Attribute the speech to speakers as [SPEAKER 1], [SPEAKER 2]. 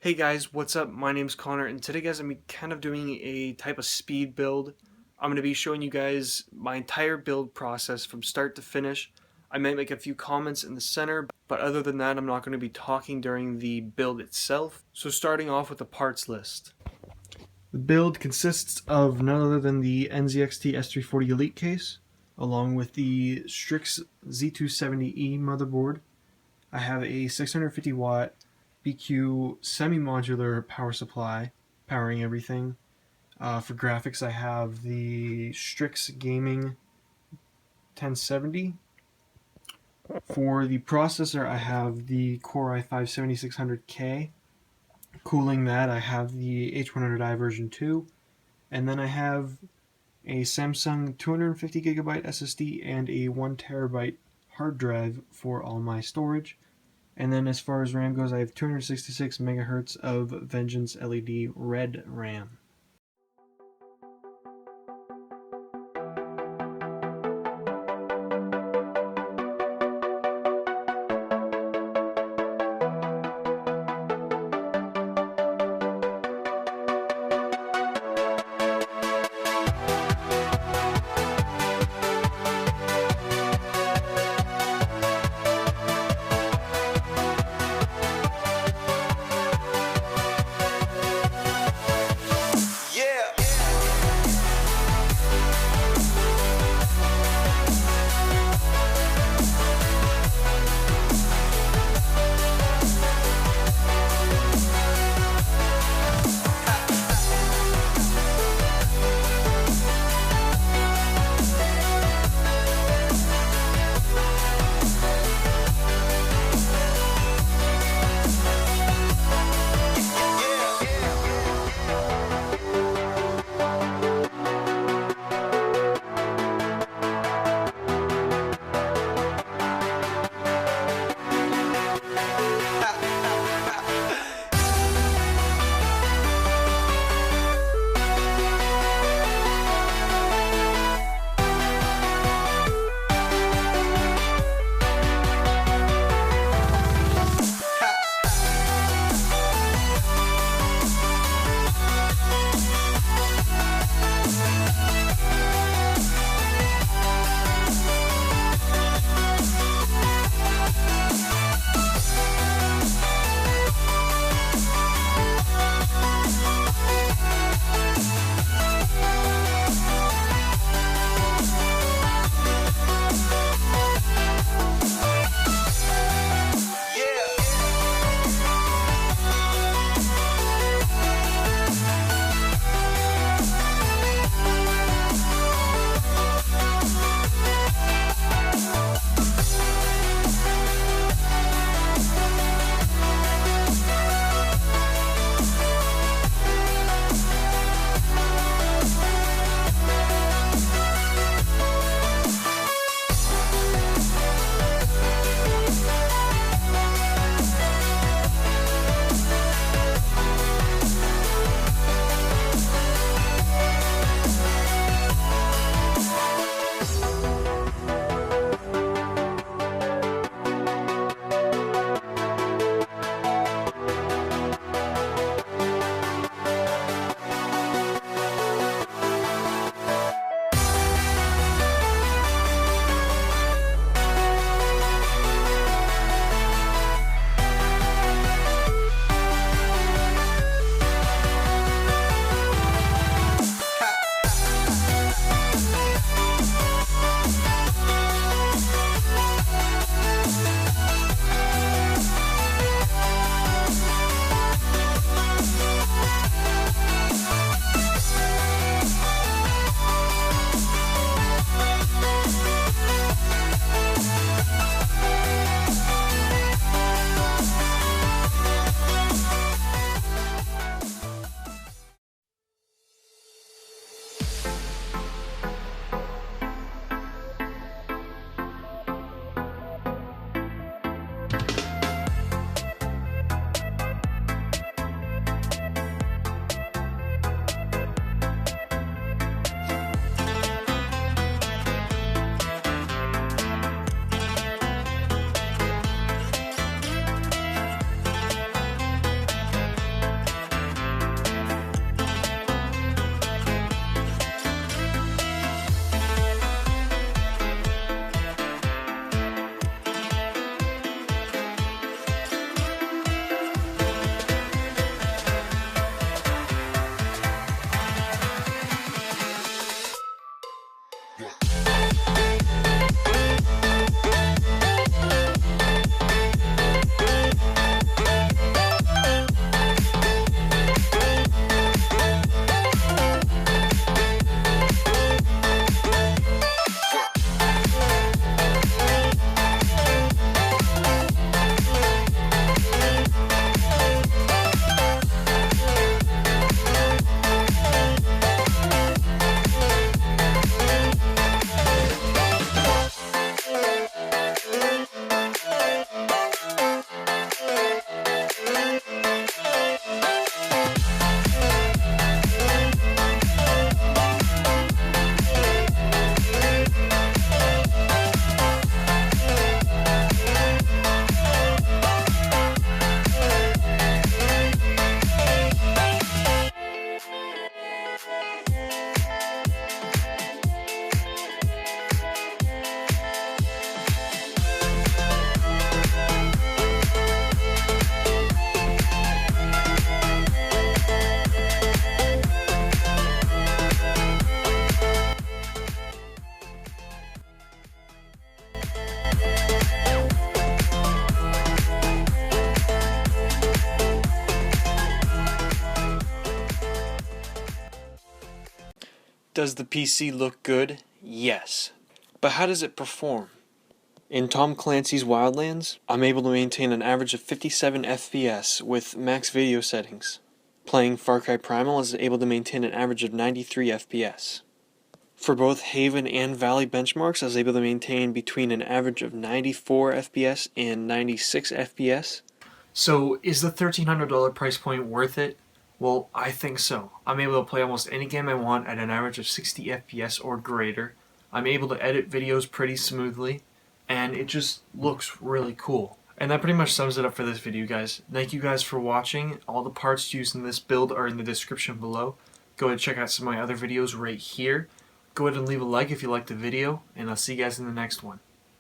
[SPEAKER 1] Hey guys, what's up? My name's Connor, and today, guys, I'm kind of doing a type of speed build. I'm going to be showing you guys my entire build process from start to finish. I might make a few comments in the center, but other than that, I'm not going to be talking during the build itself. So starting off with the parts list. The build consists of none other than the NZXT S340 Elite case, along with the Strix Z270E motherboard. I have a 650 watt BQ semi-modular power supply powering everything. For graphics, I have the Strix Gaming 1070. For the processor, I have the Core i5-7600K. Cooling that, I have the H100i version 2. And then I have a Samsung 250GB SSD and a 1TB hard drive for all my storage. And then as far as RAM goes, I have 266 megahertz of Vengeance LED Red RAM. Does the PC look good? Yes. But how does it perform? In Tom Clancy's Wildlands, I'm able to maintain an average of 57 FPS with max video settings. Playing Far Cry Primal is able to maintain an average of 93 FPS. For both Haven and Valley benchmarks, I was able to maintain between an average of 94 FPS and 96 FPS. So, is the $1,300 price point worth it? Well, I think so. I'm able to play almost any game I want at an average of 60 FPS or greater. I'm able to edit videos pretty smoothly, and it just looks really cool. And that pretty much sums it up for this video, guys. Thank you guys for watching. All the parts used in this build are in the description below. Go ahead and check out some of my other videos right here. Go ahead and leave a like if you liked the video, and I'll see you guys in the next one.